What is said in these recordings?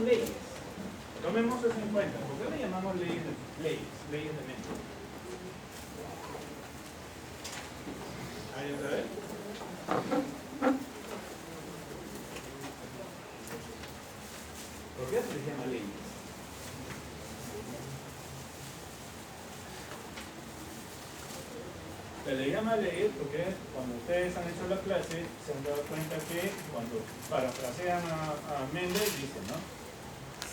son leyes. Tomemos eso en cuenta. ¿Por qué le llamamos leyes de Mendel? ¿Alguien sabe? ¿Por qué se les llama leyes? Se le llama leyes porque cuando ustedes han hecho la clase se han dado cuenta que cuando parafrasean a Mendel dicen, ¿no?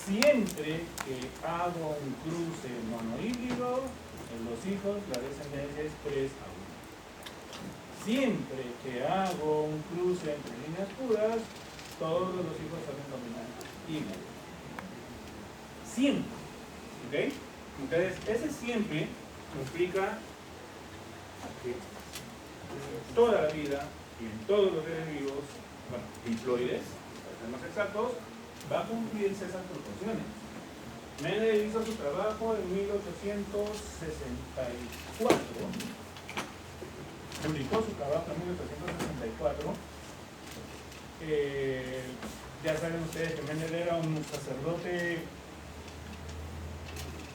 Siempre que hago un cruce monohíbrido, en los hijos la descendencia es 3 a 1. Siempre que hago un cruce entre líneas puras, todos los hijos salen dominantes y medio. Siempre. ¿Ok? Entonces, ese siempre implica que toda la vida y en todos los seres vivos, bueno, diploides, para ser más exactos, va a cumplirse esas proporciones. Mendel hizo su trabajo en 1864, publicó su trabajo en 1864. Ya saben ustedes que Mendel era un sacerdote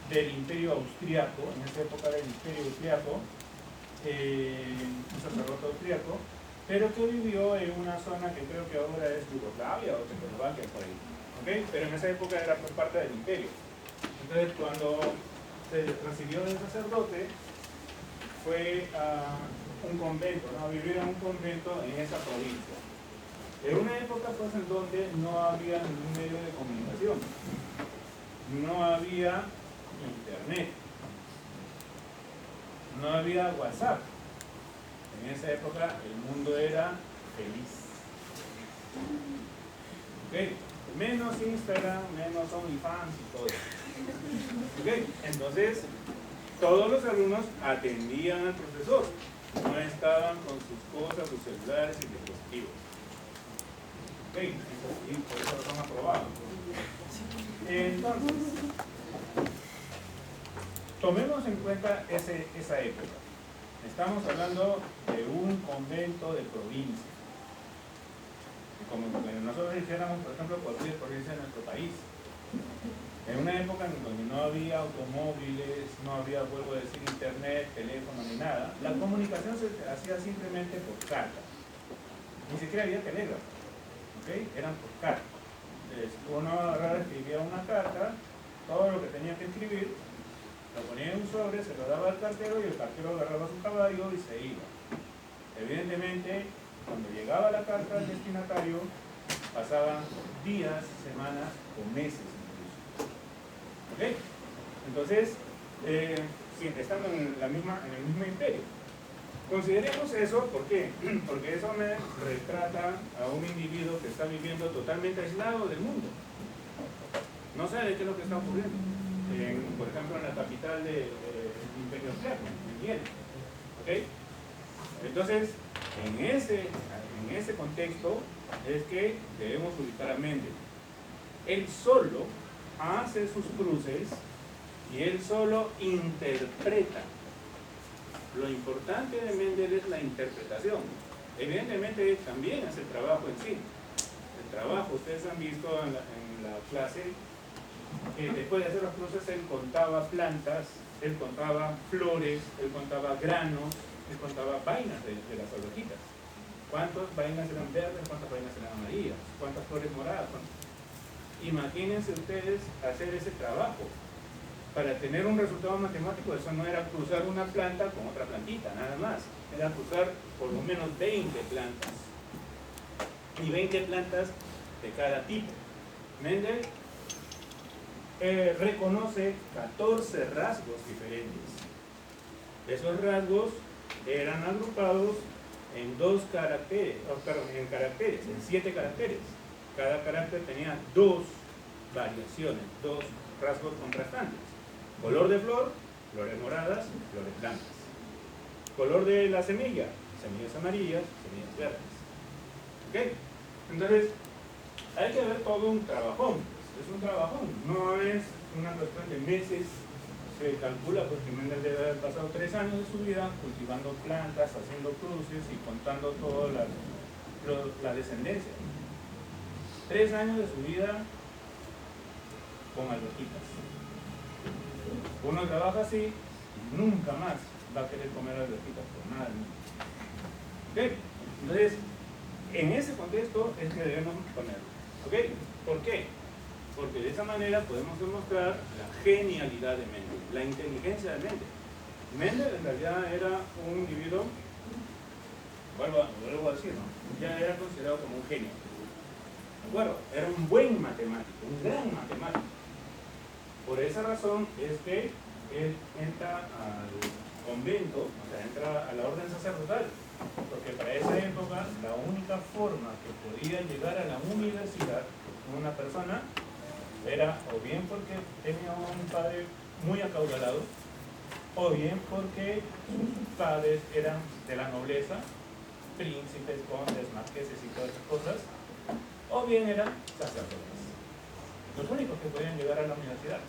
del Imperio Austriaco, en esa época del Imperio Austriaco, un sacerdote austriaco, pero que vivió en una zona que creo que ahora es Yugoslavia o Checoslovaquia, por ahí. ¿Okay? Pero en esa época era por parte del imperio. Entonces, cuando se recibió de sacerdote, fue a un convento, ¿no? A vivir en un convento en esa provincia. En una época pues en donde no había ningún medio de comunicación, no había internet, no había WhatsApp. En esa época el mundo era feliz. ¿Okay? Menos Instagram, menos OnlyFans y todo. ¿Okay? Entonces, todos los alumnos atendían al profesor, no estaban con sus cosas, sus celulares y dispositivos. ¿Okay? Y por eso lo son aprobados. Entonces, tomemos en cuenta esa época. Estamos hablando de un convento de provincia. Como nosotros dijéramos, por ejemplo, cualquier provincia de nuestro país. En una época en donde no había automóviles, no había, vuelvo a decir, internet, teléfono ni nada, la comunicación se hacía simplemente por carta. Ni siquiera había telégrafo, ¿okay? Eran por carta. Entonces, uno agarraba, escribía una carta, todo lo que tenía que escribir, lo ponía en un sobre, se lo daba al cartero y el cartero agarraba su caballo y se iba. Evidentemente, cuando llegaba la carta al destinatario, pasaban días, semanas o meses incluso. ¿Ok? Entonces, siempre estando en el mismo imperio. Consideremos eso, ¿por qué? Porque eso me retrata a un individuo que está viviendo totalmente aislado del mundo. No sabe qué es lo que está ocurriendo. Por ejemplo, en la capital del Imperio Austriaco, en Viena. ¿Ok? Entonces, en ese contexto es que debemos ubicar a Mendel. Él solo hace sus cruces y él solo interpreta. Lo importante de Mendel es la interpretación. Evidentemente también hace el trabajo en sí. El trabajo, ustedes han visto en la clase, que después de hacer los cruces él contaba plantas, él contaba flores, él contaba granos, él contaba vainas de las abejitas. ¿Cuántas vainas eran verdes? ¿Cuántas vainas eran amarillas? ¿Cuántas flores moradas? Imagínense ustedes hacer ese trabajo. Para tener un resultado matemático, eso no era cruzar una planta con otra plantita, nada más. Era cruzar por lo menos 20 plantas. Y 20 plantas de cada tipo. Mendel reconoce 14 rasgos diferentes. Esos rasgos eran agrupados en en 7 caracteres. Cada carácter tenía 2 variaciones, 2 rasgos contrastantes. Color de flor, flores moradas, flores blancas. Color de la semilla, semillas amarillas, semillas verdes. ¿Ok? Entonces, hay que ver todo un trabajón. Es un trabajón, no es una cuestión de meses. Se calcula porque Mendel debe haber pasado 3 años de su vida cultivando plantas, haciendo cruces y contando toda la descendencia. 3 años de su vida con alverjitas. Uno trabaja así y nunca más va a querer comer alverjitas por nada del mundo. ¿Ok? Entonces, en ese contexto es que debemos ponerlo. ¿Ok? ¿Por qué? Porque de esa manera podemos demostrar la genialidad de Mendel, la inteligencia de Mendel. Mendel en realidad era un individuo, vuelvo a decir, ¿no? Ya era considerado como un genio. ¿De acuerdo? Era un buen matemático, un gran matemático. Por esa razón es que él entra al convento, o sea, entra a la orden sacerdotal, porque para esa época la única forma que podía llegar a la universidad una persona era o bien porque tenía un padre muy acaudalado, o bien porque sus padres eran de la nobleza, príncipes, condes, marqueses y todas esas cosas, o bien eran sacerdotes, los únicos que podían llegar a la universidad.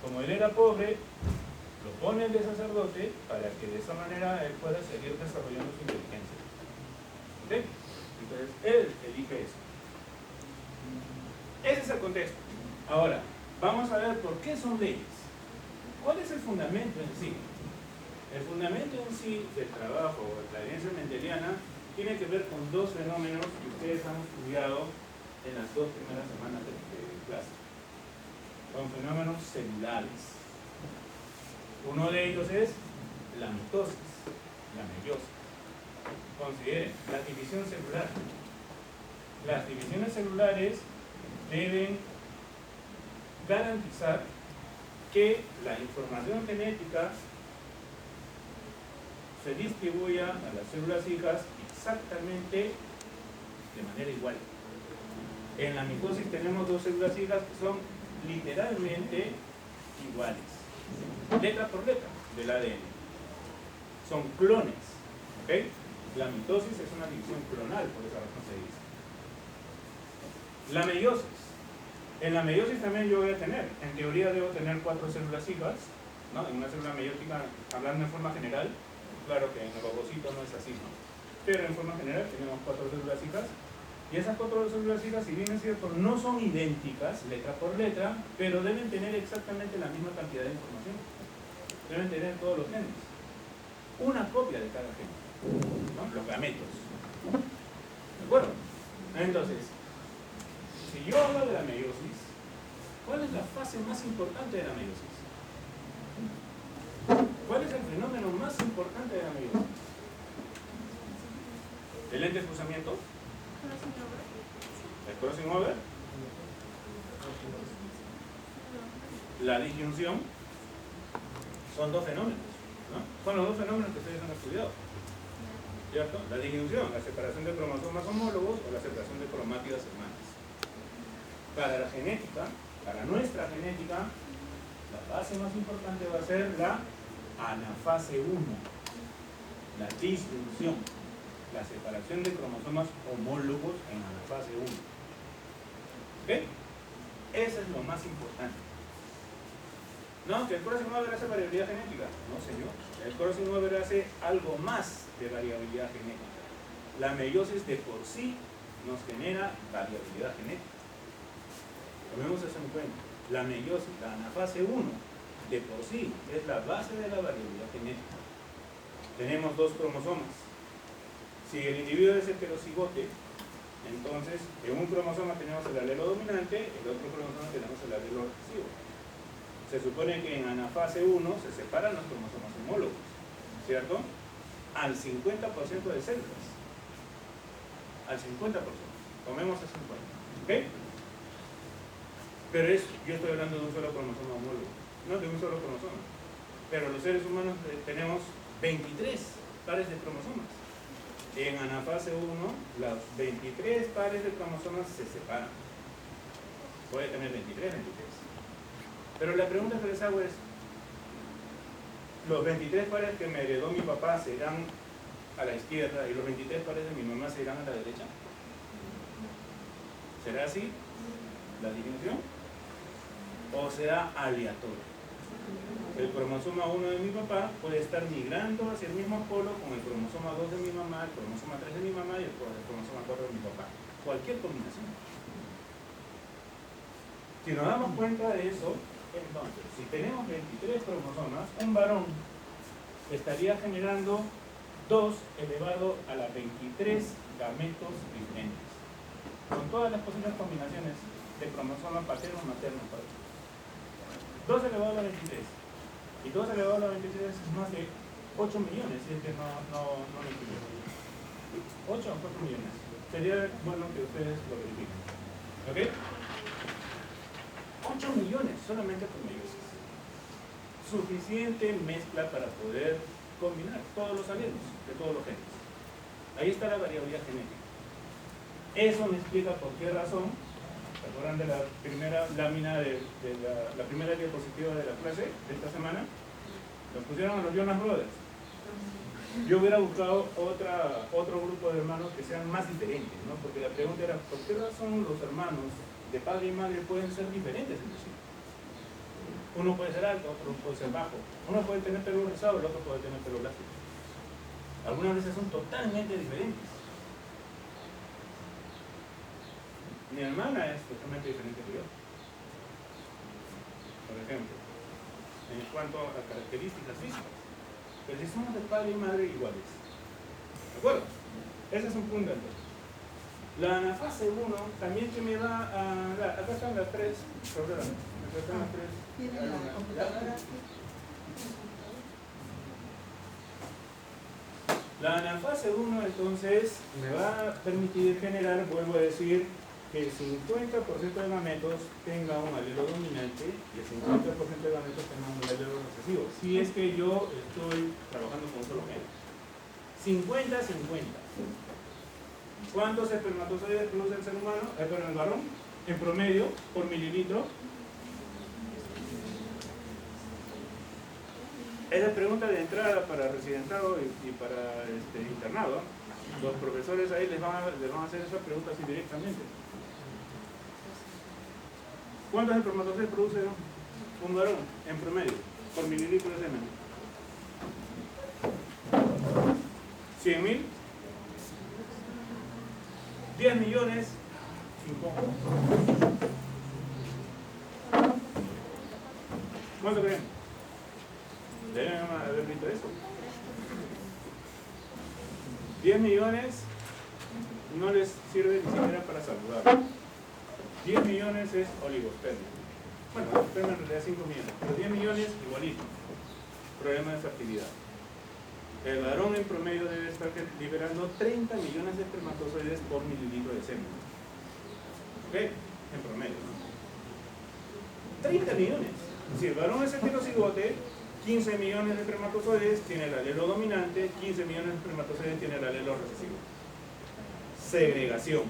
Como él era pobre, lo ponen de sacerdote para que de esa manera él pueda seguir desarrollando su inteligencia. ¿Ok? Entonces él elige eso. Ese es el contexto. Ahora, vamos a ver por qué son leyes. ¿Cuál es el fundamento en sí? El fundamento en sí del trabajo de la herencia mendeliana tiene que ver con dos fenómenos que ustedes han estudiado en las dos primeras semanas de clase. Son fenómenos celulares. Uno de ellos es la mitosis, la meiosis. Consideren, la división celular. Las divisiones celulares deben garantizar que la información genética se distribuya a las células hijas exactamente de manera igual. En la mitosis tenemos dos células hijas que son literalmente iguales, letra por letra del ADN. Son clones, ¿ok? La mitosis es una división clonal, por esa razón se dice. La meiosis. En la meiosis también yo voy a tener, en teoría debo tener 4 células hijas, ¿no? En una célula meiótica, hablando en forma general, claro que en el ovocito no es así, ¿no? Pero en forma general tenemos 4 células hijas, y esas 4 células hijas, si bien es cierto, no son idénticas, letra por letra, pero deben tener exactamente la misma cantidad de información. Deben tener todos los genes. Una copia de cada gen, ¿no? Los gametos. ¿De acuerdo? Entonces, si yo hablo de la meiosis, ¿cuál es la fase más importante de la meiosis? ¿Cuál es el fenómeno más importante de la meiosis? ¿El entrecruzamiento? ¿El crossing over? ¿La disyunción? Son dos fenómenos, ¿no? Son los dos fenómenos que ustedes han estudiado, ¿cierto? La disyunción, la separación de cromosomas homólogos o la separación de cromátidas hermanas. Para la genética, para nuestra genética, la base más importante va a ser la anafase 1, la disyunción, la separación de cromosomas homólogos en anafase 1. ¿Ok? Eso es lo más importante. No, que el crossing over hace variabilidad genética. No, señor. El crossing over hace algo más de variabilidad genética. La meiosis de por sí nos genera variabilidad genética. Tomemos eso en cuenta. La meiosis, la anafase 1, de por sí es la base de la variabilidad genética. Tenemos dos cromosomas. Si el individuo es heterocigote, entonces en un cromosoma tenemos el alelo dominante, en el otro cromosoma tenemos el alelo recesivo. Se supone que en anafase 1 se separan los cromosomas homólogos, ¿cierto? Al 50% de células. Al 50%. Tomemos el 50%. ¿Ok? Pero yo estoy hablando de un solo cromosoma homólogo, no de un solo cromosoma. Pero los seres humanos tenemos 23 pares de cromosomas. En anafase 1, los 23 pares de cromosomas se separan. Puede tener 23. Pero la pregunta que les hago es, ¿los 23 pares que me heredó mi papá se irán a la izquierda y los 23 pares de mi mamá se irán a la derecha? ¿Será así la disyunción? ¿O será aleatorio? El cromosoma 1 de mi papá puede estar migrando hacia el mismo polo con el cromosoma 2 de mi mamá, el cromosoma 3 de mi mamá y el cromosoma 4 de mi papá. Cualquier combinación. Si nos damos cuenta de eso, entonces, si tenemos 23 cromosomas, un varón estaría generando 2 elevado a la 23 gametos diferentes, con todas las posibles combinaciones de cromosomas paterno-materno. 2 elevado a la 23. Y 2 elevado a la 23 es más de 8 millones, si es que no me equivoco. 8 o 4 millones. Sería bueno que ustedes lo verifiquen. ¿Ok? 8 millones solamente por meiosis. Suficiente mezcla para poder combinar todos los alelos de todos los genes. Ahí está la variabilidad genética. Eso me explica por qué razón, ¿se acuerdan de la primera lámina de la primera diapositiva de la clase de esta semana? Nos pusieron a los Jonas Brothers. Yo hubiera buscado otro grupo de hermanos que sean más diferentes, ¿no? Porque la pregunta era, ¿por qué razón los hermanos de padre y madre pueden ser diferentes entre sí? Uno puede ser alto, otro puede ser bajo. Uno puede tener pelo rizado, el otro puede tener pelo lacio. Algunas veces son totalmente diferentes. Mi hermana es totalmente diferente que yo. Por ejemplo, en cuanto a características físicas. Pero si somos de padre y madre iguales. ¿De acuerdo? Ese es un punto entonces. La anafase 1 también que me va a dar. Acá están las 3 problemas. Acá están las 3. ¿Tiene la computadora? La anafase 1 entonces me va a permitir generar, vuelvo a decir, que el 50% de gametos tenga un alelo dominante y el 50% de gametos tenga un alelo recesivo. Si es que yo estoy trabajando con un solo gen. 50-50. ¿Cuántos espermatozoides produce el ser humano? Perdón, el varón, en promedio, por mililitro. Esa es pregunta de entrada para residentado y para internado. Los profesores ahí les van a hacer esa pregunta así directamente. ¿Cuántos espermatozoides produce un varón en promedio por mililitro de semen? 100.000. 10 millones. 5. ¿Cuánto creen? Deben haber visto eso. 10 millones no les sirve ni siquiera para saludar. 10 millones es oligospermia. Bueno, oligospermia en realidad 5 millones, pero 10 millones igualito. Problema de fertilidad. El varón en promedio debe estar liberando 30 millones de espermatozoides por mililitro de semen. ¿Ok? En promedio, ¿no? 30 millones. Si el varón es heterocigote, 15 millones de espermatozoides tiene el alelo dominante, 15 millones de espermatozoides tiene el alelo recesivo. Segregación.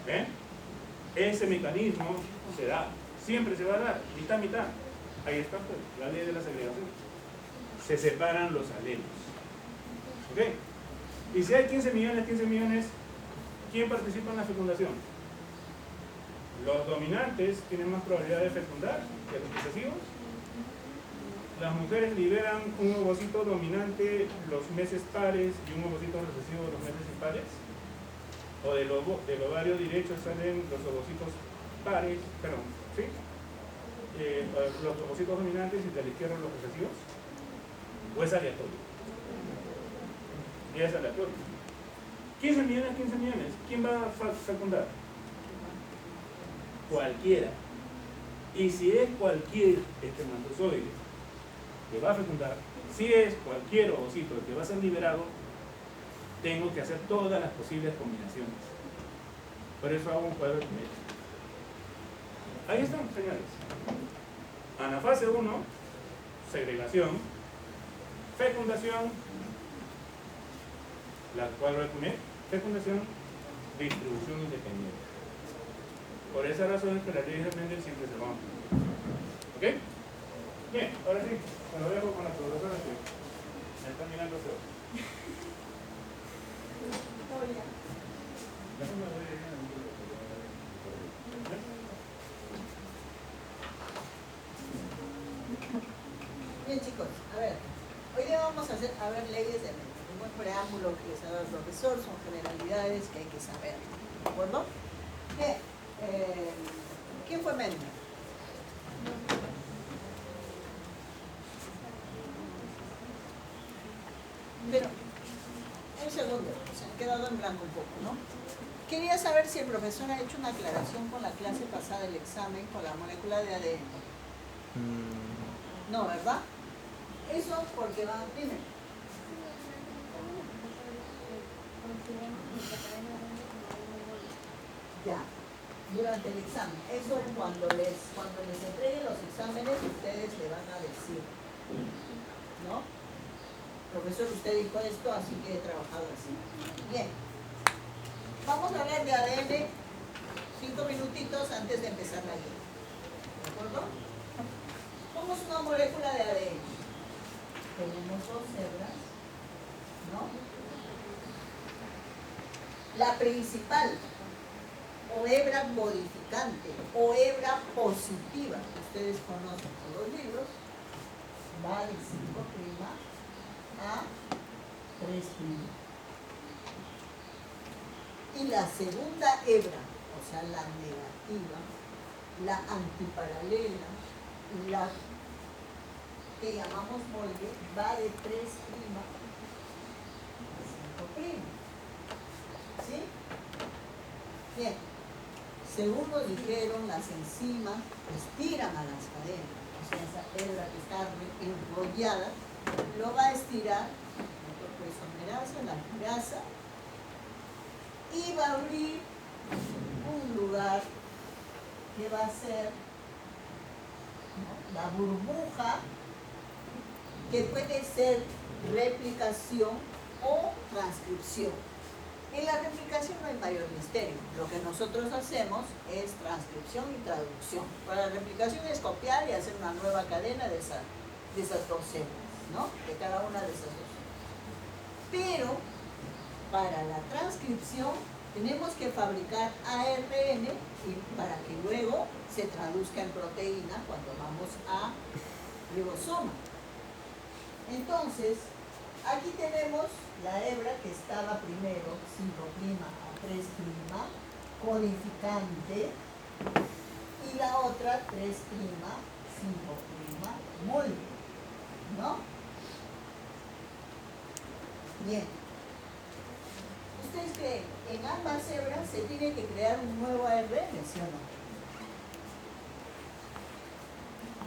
¿Ok? Ese mecanismo se da, siempre se va a dar, mitad. Ahí está pues, la ley de la segregación. Se separan los alelos. ¿Ok? Y si hay 15 millones, ¿quién participa en la fecundación? Los dominantes tienen más probabilidad de fecundar que los recesivos. Las mujeres liberan un ovocito dominante los meses pares y un ovocito recesivo los meses impares. O del ovario derecho salen los ovocitos pares, perdón, ¿sí? Los ovocitos dominantes y de la izquierda los recesivos. ¿O es aleatorio? Y es aleatorio. 15 millones. ¿Quién va a fecundar? Cualquiera. Y si es cualquier espermatozoide que va a fecundar, si es cualquier ovocito que va a ser liberado, tengo que hacer todas las posibles combinaciones. Por eso hago un cuadro de medio. Ahí están, señores. Anafase 1, segregación, fecundación, la cuadro de Punnett, fecundación, distribución independiente. Por esa razón es que las leyes de Mendel siempre se van. ¿Ok? Bien, ahora sí, me lo dejo con la profesora que me está mirando feo. Bien, chicos, a ver, hoy día vamos a ver leyes de Mendel, un buen preámbulo que les ha dado el profesor, son generalidades que hay que saber, ¿de acuerdo? Bien, ¿Quién fue Mendel? Pero, un segundo, se han quedado en blanco un poco, ¿no? Quería saber si el profesor ha hecho una aclaración con la clase pasada del examen con la molécula de ADN. No, ¿verdad? Eso porque va, dime. Ya, durante el examen. Eso cuando les entreguen los exámenes, ustedes le van a decir, ¿no? Profesor, usted dijo esto, así que he trabajado así. Bien. Vamos a hablar de ADN 5 minutitos antes de empezar la guía. ¿De acuerdo? ¿Cómo es una molécula de ADN? Tenemos dos hebras, ¿no? La principal, o hebra modificante, o hebra positiva, que ustedes conocen por los libros, va de 5' a 3'. Y la segunda hebra, o sea, la negativa, la antiparalela, la que llamamos molde, va de 3' a 5'. ¿Sí? Bien. Según nos dijeron, las enzimas estiran a las cadenas. O sea, esa hebra que está enrollada, lo va a estirar la isomerasa, la girasa, y va a abrir un lugar que va a ser, ¿no?, la burbuja, que puede ser replicación o transcripción. En la replicación no hay mayor misterio. Lo que nosotros hacemos es transcripción y traducción. Para la replicación es copiar y hacer una nueva cadena de esas dos células, ¿no? De cada una de esas dos células. Pero para la transcripción tenemos que fabricar ARN y para que luego se traduzca en proteína cuando vamos a ribosoma. Entonces, aquí tenemos la hebra que estaba primero 5' a 3', codificante, y la otra 3', 5', molde, ¿no? Bien. ¿Ustedes creen? En ambas hebras se tiene que crear un nuevo ARN, ¿sí o no?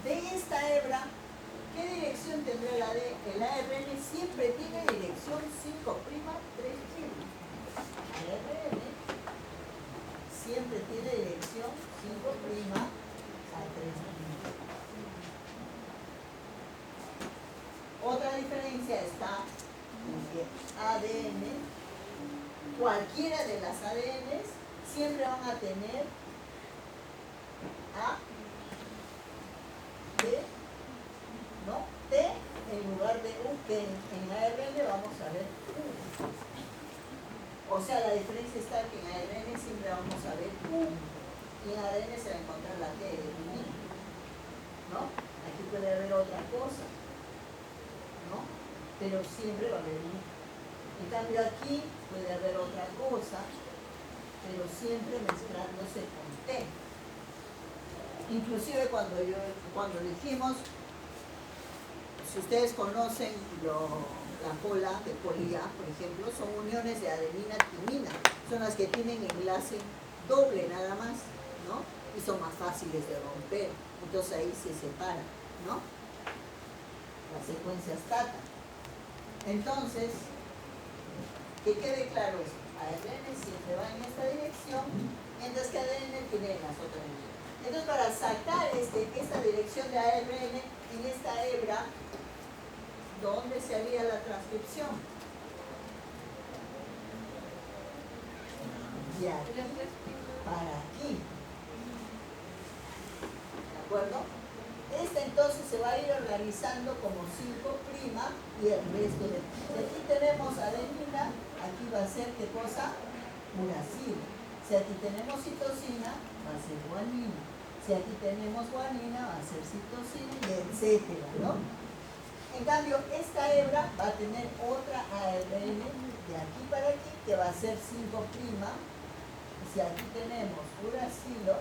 De esta hebra, ¿qué dirección tendrá el ARN? Siempre tiene dirección 5', 3'. El ARN siempre tiene dirección 5' a 3'. Otra diferencia está en que ADN, cualquiera de las ADNs, siempre van a tener A, T, ¿no? T en lugar de U, que en ARN vamos a ver U. O sea, la diferencia está que en ARN siempre vamos a ver U, y en ADN se va a encontrar la T de U, ¿no? Aquí puede haber otra cosa, ¿no? Pero siempre va a haber U. En cambio aquí puede haber otra cosa, pero siempre mezclándose con T. Inclusive cuando dijimos, si ustedes conocen la cola de poli A, por ejemplo, son uniones de adenina-timina, son las que tienen enlace doble nada más, ¿no? Y son más fáciles de romper, entonces ahí se separan, ¿no? Las secuencias TATA. Entonces, que quede claro esto, ARN siempre va en esta dirección, mientras que ADN tiene en las otras direcciones. Entonces, para sacar esta dirección de ARN en esta hebra, ¿dónde se haría la transcripción? De aquí para aquí. ¿De acuerdo? Esta entonces se va a ir organizando como 5' y el resto de... Si aquí tenemos adenina, aquí va a ser, ¿qué cosa? Uracilo. Si aquí tenemos citosina, va a ser guanina. Si aquí tenemos guanina, va a ser citosina, y etcétera, ¿no? En cambio, esta hebra va a tener otra ARN de aquí para aquí, que va a ser 5'. Y si aquí tenemos uracilo,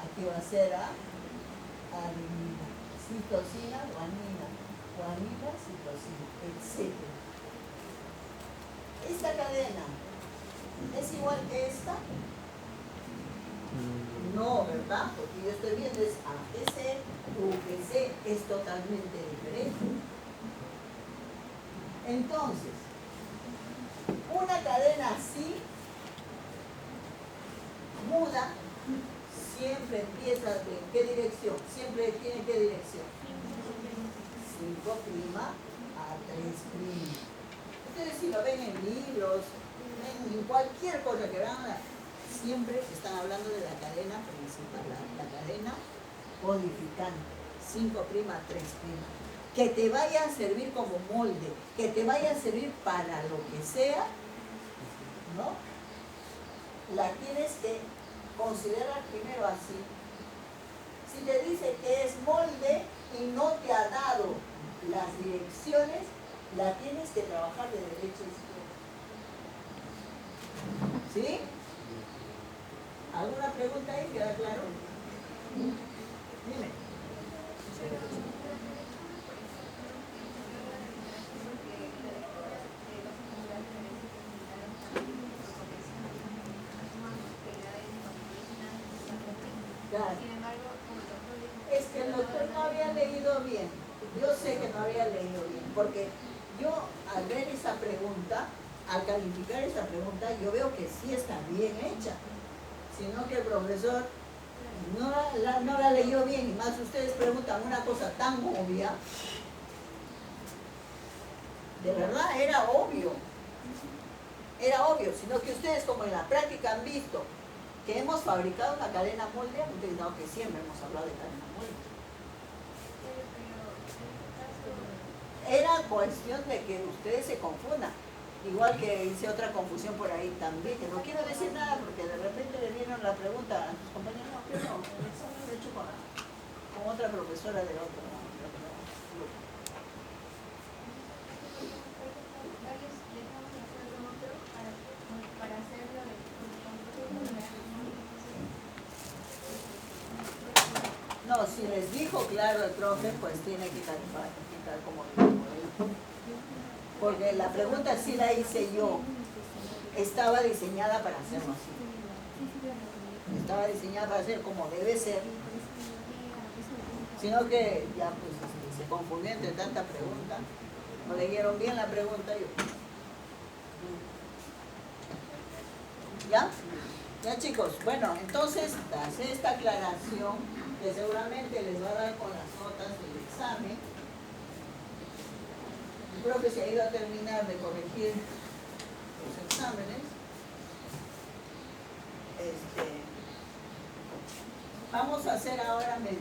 aquí va a ser adenina, citosina, guanina, guanina, citosina, etc. Esta cadena es igual que esta. No, ¿verdad? Porque yo estoy viendo es AGC, UGC, es totalmente diferente. Entonces, una cadena así, muda, siempre empieza ¿en qué dirección? Siempre tiene ¿qué dirección? 5' a 3'. Ustedes si lo ven en libros, en cualquier cosa que vean, siempre están hablando de la cadena principal, la cadena codificante, 5' a 3'. Que te vaya a servir como molde, que te vaya a servir para lo que sea, ¿no? La tienes que considerar primero así. Si te dice que es molde y no te ha dado las direcciones, la tienes que trabajar de derecha a izquierda. ¿Sí? ¿Alguna pregunta ahí? ¿Queda claro? Dime. Claro. Es que el doctor no había leído bien. Yo sé que no había leído bien, porque yo al ver esa pregunta, al calificar esa pregunta, yo veo que sí está bien hecha, sino que el profesor no la leyó bien, y más ustedes preguntan una cosa tan obvia. De verdad era obvio, sino que ustedes como en la práctica han visto que hemos fabricado una cadena molde, han utilizado que siempre hemos hablado de cadena molde. Era cuestión de que ustedes se confundan. Igual que hice otra confusión por ahí también, que no quiero decir nada porque de repente le dieron la pregunta a sus compañeros, no, que no, el examen lo he hecho con otra profesora de otro grupo. No, si les dijo claro el profe, pues tiene que calificar como dijo él. Porque la pregunta sí la hice yo. Estaba diseñada para hacerlo así. Estaba diseñada para hacer como debe ser. Sino que ya pues se confundió entre tanta pregunta. No leyeron bien la pregunta. ¿Ya? Ya chicos, bueno, entonces tras esta aclaración que seguramente les va a dar con las notas del examen, el profe se ha ido a terminar de corregir los exámenes. Vamos a hacer ahora medio.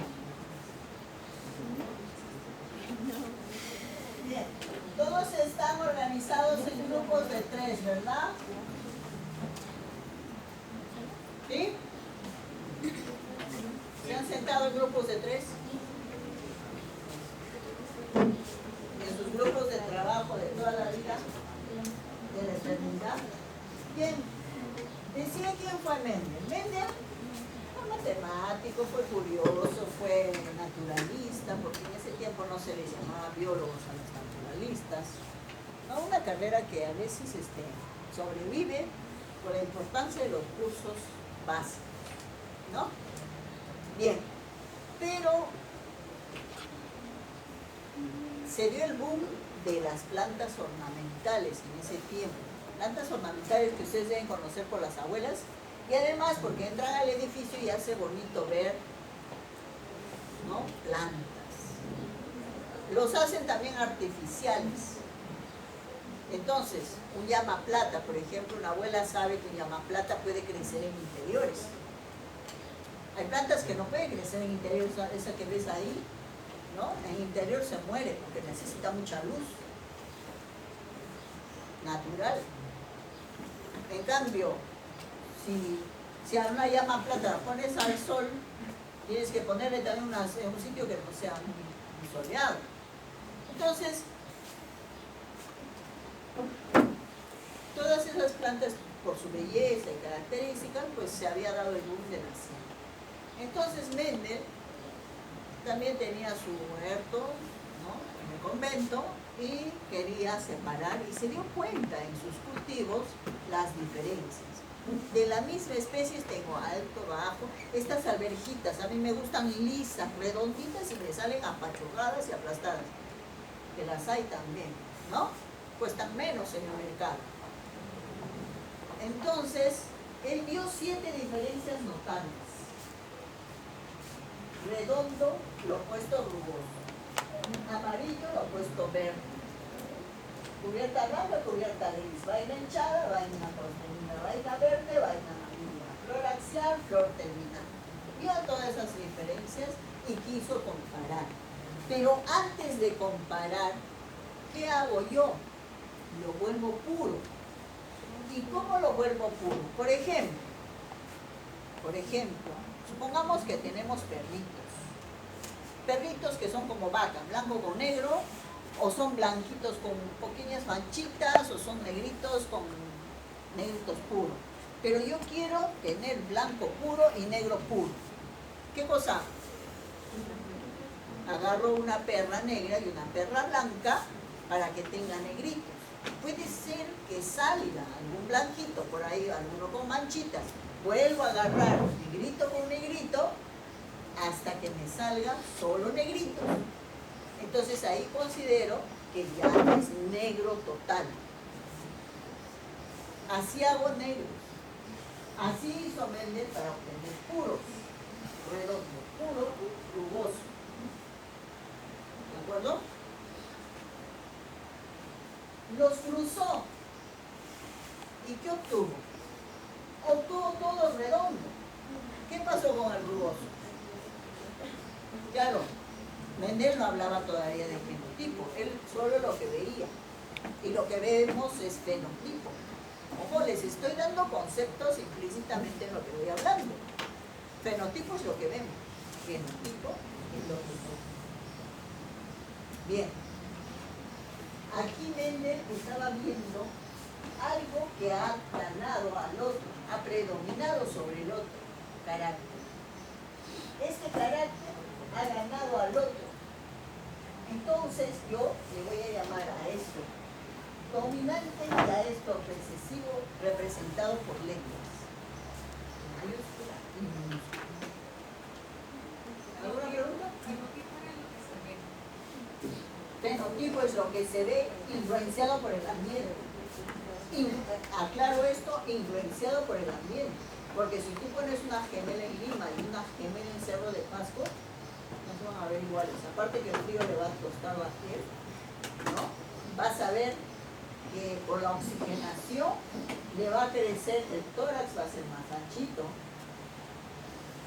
Bien, todos están organizados en grupos de 3, ¿verdad? ¿Sí? ¿Se han sentado en grupos de 3? En sus grupos de trabajo de toda la vida, de la eternidad. Bien, decía quién fue Mendel. Mendel fue matemático, fue curioso, fue naturalista, porque en ese tiempo no se les llamaba biólogos a los naturalistas. ¿No? Una carrera que a veces sobrevive por la importancia de los cursos básicos, ¿no? Bien, pero se dio el boom de las plantas ornamentales en ese tiempo. Plantas ornamentales que ustedes deben conocer por las abuelas, y además porque entran al edificio y hace bonito ver, ¿no? Plantas. Los hacen también artificiales. Entonces, un llamaplata, por ejemplo, una abuela sabe que un llamaplata puede crecer en interiores. Hay plantas que no pueden crecer en interiores, esa que ves ahí, ¿no? En interior se muere porque necesita mucha luz natural. En cambio, si a una llamaplata la pones al sol, tienes que ponerle también en un sitio que no sea muy soleado. Entonces, todas esas plantas, por su belleza y características, pues se había dado el boom de la ciencia. Entonces Mendel también tenía su huerto, ¿no?, en el convento, y quería separar, y se dio cuenta en sus cultivos las diferencias. De la misma especie tengo alto, bajo. Estas alverjitas a mí me gustan lisas, redonditas, y me salen apachurradas y aplastadas, que las hay también, ¿no? Cuestan menos en el mercado. Entonces, él vio 7 diferencias notables. Redondo, lo opuesto rugoso. Amarillo, lo opuesto verde. Cubierta blanca, cubierta gris. Vaina hinchada, vaina porcina. Vaina verde, vaina amarilla. Flor axial, flor terminal. Vio todas esas diferencias y quiso comparar. Pero antes de comparar, ¿qué hago yo? Lo vuelvo puro. ¿Y cómo lo vuelvo puro? Por ejemplo, supongamos que tenemos perritos que son como vaca, blanco con negro, o son blanquitos con pequeñas manchitas, o son negritos con negritos puros. Pero yo quiero tener blanco puro y negro puro. ¿Qué cosa? Agarro una perra negra y una perra blanca para que tenga negritos. Puede ser que salga algún blanquito por ahí, alguno con manchitas. Vuelvo a agarrar negrito con negrito hasta que me salga solo negrito. Entonces ahí considero que ya es negro total. Así hago negros. Así hizo Mendel para obtener puros, redondo, puro, rugoso. ¿De acuerdo? Los cruzó. ¿Y qué obtuvo? Obtuvo todo redondo. ¿Qué pasó con el rugoso? Claro, Mendel no hablaba todavía de fenotipo, él solo lo que veía. Y lo que vemos es fenotipo. Ojo, les estoy dando conceptos implícitamente en lo que voy hablando. Fenotipo es lo que vemos, fenotipo es lo que vemos. Bien. Aquí Mendel estaba viendo algo que ha ganado al otro, ha predominado sobre el otro, carácter. Este carácter ha ganado al otro. Entonces yo le voy a llamar a esto dominante y a esto recesivo, representado por letras mayúscula y minúscula. ¿Alguna pregunta? Fenotipo es lo que se ve influenciado por el ambiente. Aclaro esto, influenciado por el ambiente. Porque si tú pones una gemela en Lima y una gemela en Cerro de Pasco, no se van a ver iguales. Aparte que el frío le va a tostar la piel, ¿no? Vas a ver que por la oxigenación le va a crecer, el tórax va a ser más anchito,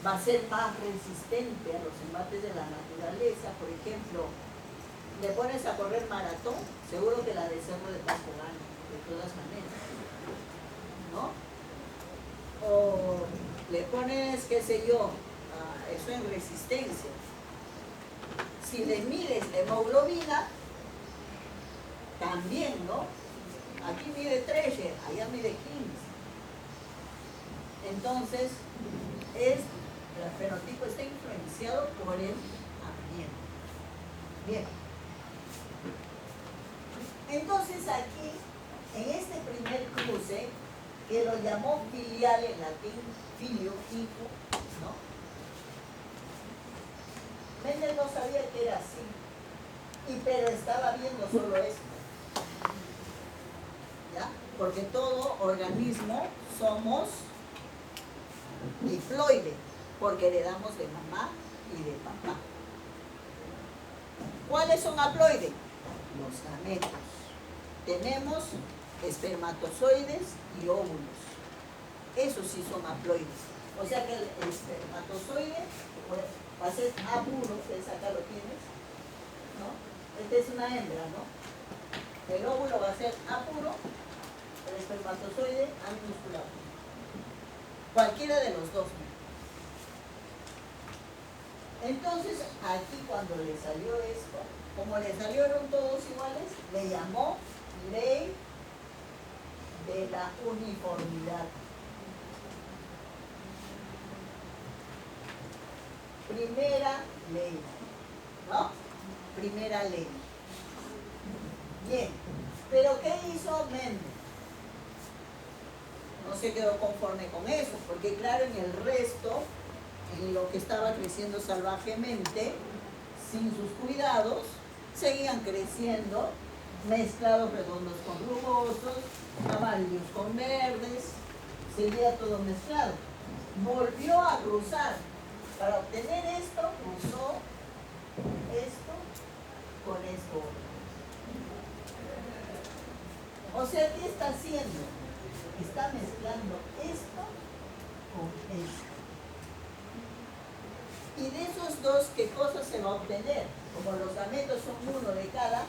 va a ser más resistente a los embates de la naturaleza. Por ejemplo, le pones a correr maratón, seguro que la de Cerro de Pasco gana, de todas maneras, ¿no? O le pones, qué sé yo, eso en resistencia. Si le mides la hemoglobina, también, ¿no? Aquí mide 13, allá mide 15. Entonces, el fenotipo está influenciado por el ambiente. Bien. Entonces aquí, en este primer cruce, que lo llamó filial en latín, filio, hijo, ¿no? Mendel no sabía que era así, pero estaba viendo solo esto, ¿ya? Porque todo organismo somos diploide, porque heredamos de mamá y de papá. ¿Cuáles son haploides? Los gametos. Tenemos espermatozoides y óvulos. Esos sí son haploides. O sea que el espermatozoide va a ser A puro, que acá lo tienes, ¿no? Esta es una hembra, ¿no? El óvulo va a ser A puro, el espermatozoide A minúscula. Cualquiera de los dos. Entonces, aquí cuando le salió esto, como le salieron todos iguales, le llamó ley de la uniformidad. primera ley, ¿no? Primera ley. Bien, pero ¿qué hizo Mendel? No se quedó conforme con eso, porque claro, en el resto, en lo que estaba creciendo salvajemente, sin sus cuidados, seguían creciendo mezclados redondos con rugosos, amarillos con verdes, seguía todo mezclado. Volvió a cruzar. Para obtener esto, cruzó esto con esto. O sea, ¿qué está haciendo? Está mezclando esto con esto. Y de esos dos, ¿qué cosa se va a obtener? Como los gametos son uno de cada,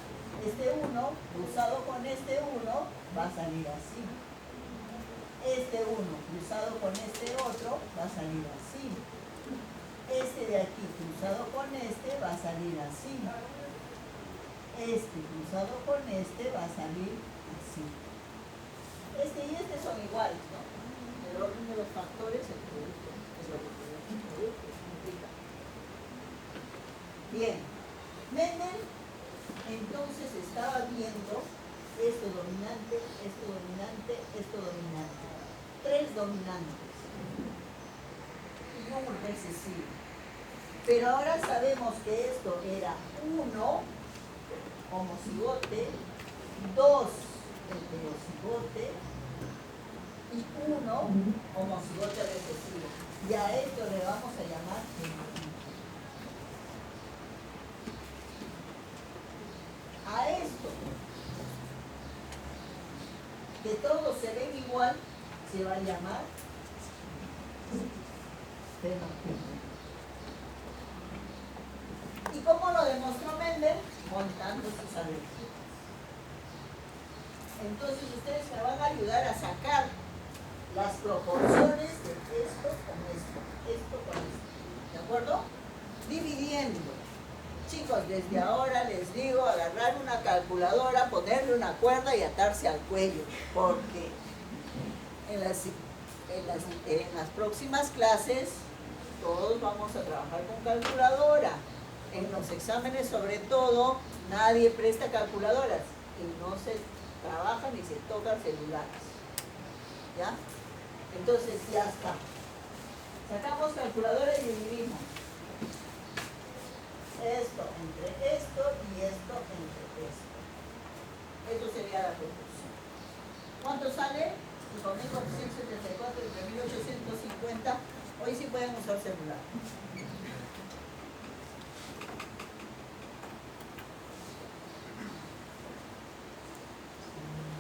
este uno, cruzado con este uno, va a salir así. Este uno, cruzado con este otro, va a salir así. Este de aquí, cruzado con este, va a salir así. Este, cruzado con este, va a salir así. Este y este son iguales, ¿no? El orden de los factores, el producto, es lo que el producto significa. Bien, Mendel entonces estaba viendo esto dominante, esto dominante, esto dominante. Tres dominantes y un recesivo. Pero ahora sabemos que esto era 1 homocigote, 2 heterocigote y 1 homocigote recesivo. Y a esto le vamos a llamar fenotipos. A esto, que todos se ven igual, se va a llamar fenotipo. ¿Y cómo lo demostró Mendel? Montando sus alergias. Entonces ustedes me van a ayudar a sacar las proporciones de esto con esto con esto. ¿De acuerdo? Dividiendo. Chicos, desde ahora les digo agarrar una calculadora, ponerle una cuerda y atarse al cuello, porque en las próximas clases todos vamos a trabajar con calculadora. En los exámenes, sobre todo, nadie presta calculadoras y no se trabaja ni se tocan celulares. ¿Ya? Entonces ya está. Sacamos calculadora y dividimos. Esto entre esto y esto entre esto. Eso sería la proporción. ¿Cuánto sale? 5.474 entre 1.850. Hoy sí pueden usar celular.